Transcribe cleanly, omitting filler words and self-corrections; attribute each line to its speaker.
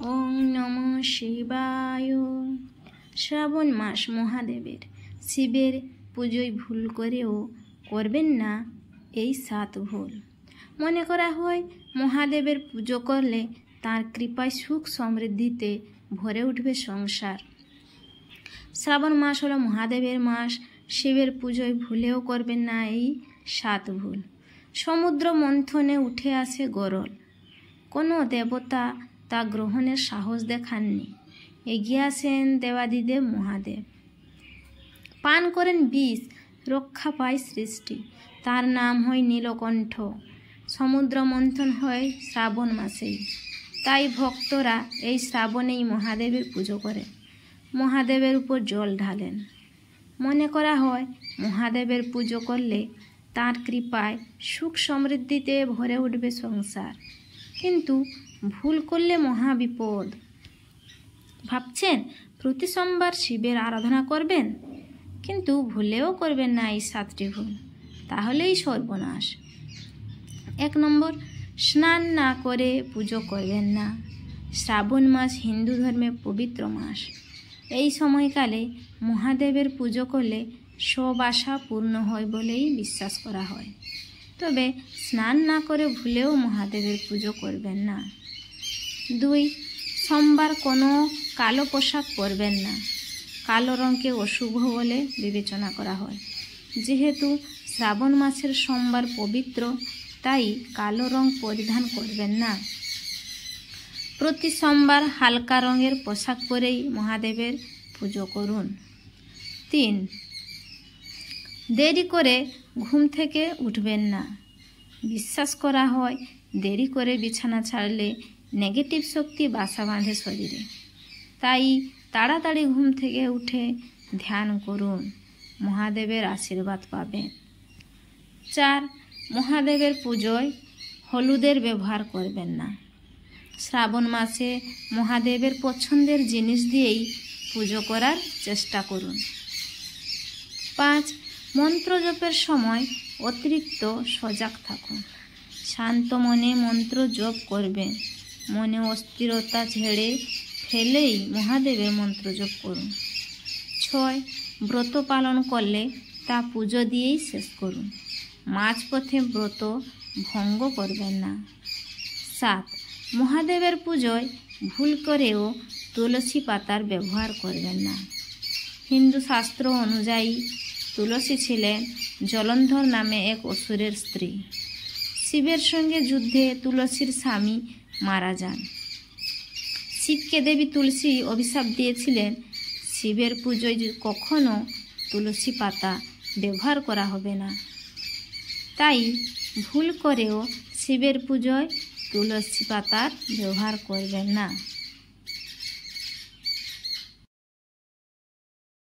Speaker 1: ওং নমঃ শিবায়। শ্রাবণ মাস মহাদেবের, শিবের পুজোয় ভুল করেও করবেন না এই 7 ভুল। মনে করা হয় মহাদেবের পুজো করলে তার কৃপায় সুখ সমৃদ্ধিতে ভরে উঠবে সংসার। শ্রাবণ মাস হলো মহাদেবের মাস। শিবের পুজোয় ভুলেও করবেন না এই 7 ভুল। সমুদ্র মন্থনে উঠে আসে গরল, কোনো দেবতা তা গ্রহণের সাহস দেখাননি। এগিয়ে আসেন দেবাদিদেব মহাদেব। পান করেন বিষ, রক্ষা পায় সৃষ্টি, তার নাম হয় নীলকণ্ঠ। সমুদ্র মন্থন হয় শ্রাবণ মাসেই, তাই ভক্তরা এই শ্রাবণেই মহাদেবের পুজো করে, মহাদেবের উপর জল ঢালেন। মনে করা হয় মহাদেবের পুজো করলে তার কৃপায় সুখ সমৃদ্ধিতে ভরে উঠবে সংসার। কিন্তু ভুল করলে মহাবিপদ। ভাবছেন প্রতি সোমবার শিবের আরাধনা করবেন, কিন্তু ভুলেও করবেন না এই 7টি ভুল, তাহলেই সর্বনাশ। 1 নম্বর, স্নান না করে পুজো করবেন না। শ্রাবণ মাস হিন্দু ধর্মে পবিত্র মাস। এই সময়কালে মহাদেবের পুজো করলে সব আশা পূর্ণ হয় বলেই বিশ্বাস করা হয়। তবে স্নান না করে ভুলেও মহাদেবের পুজো করবেন না। 2, সোমবার কোনো কালো পোশাক পরবেন না। কালো রঙকে অশুভ বলে বিবেচনা করা হয়। যেহেতু শ্রাবণ মাসের সোমবার পবিত্র, তাই কালো রং পরিধান করবেন না। প্রতি সোমবার হালকা রঙের পোশাক পরেই মহাদেবের পুজো করুন। 3, দেরি করে ঘুম থেকে উঠবেন না। বিশ্বাস করা হয় দেরি করে বিছানা ছাড়লে নেগেটিভ শক্তি বাসা বাঁধে শরীরে, তাই তাড়াতাড়ি ঘুম থেকে উঠে ধ্যান করুন, মহাদেবের আশীর্বাদ পাবেন। 4, মহাদেবের পুজোয় হলুদের ব্যবহার করবেন না। শ্রাবণ মাসে মহাদেবের পছন্দের জিনিস দিয়েই পুজো করার চেষ্টা করুন। 5, মন্ত্র জপের সময় অতিরিক্ত সজাগ থাকুন। শান্ত মনে মন্ত্র জপ করবেন। মনে অস্থিরতা ঝেড়ে ফেলেই মহাদেবের মন্ত্র জপ করুন। 6, ব্রত পালন করলে তা পুজো দিয়েই শেষ করুন। মাঝপথে ব্রত ভঙ্গ করবেন না। 7, মহাদেবের পুজোয় ভুল করেও তুলসী পাতার ব্যবহার করবেন না। হিন্দু শাস্ত্র অনুযায়ী তুলসী ছিলেন জলন্ধর নামে এক অসুরের স্ত্রী। শিবের সঙ্গে যুদ্ধে তুলসীর স্বামী মারা যান। শিবকে দেবী তুলসী অভিশাপ দিয়েছিলেন, শিবের পুজোয় কখনো তুলসী পাতা ব্যবহার করা হবে না। তাই ভুল করেও শিবের পুজোয় তুলসী পাতার ব্যবহার করবেন না।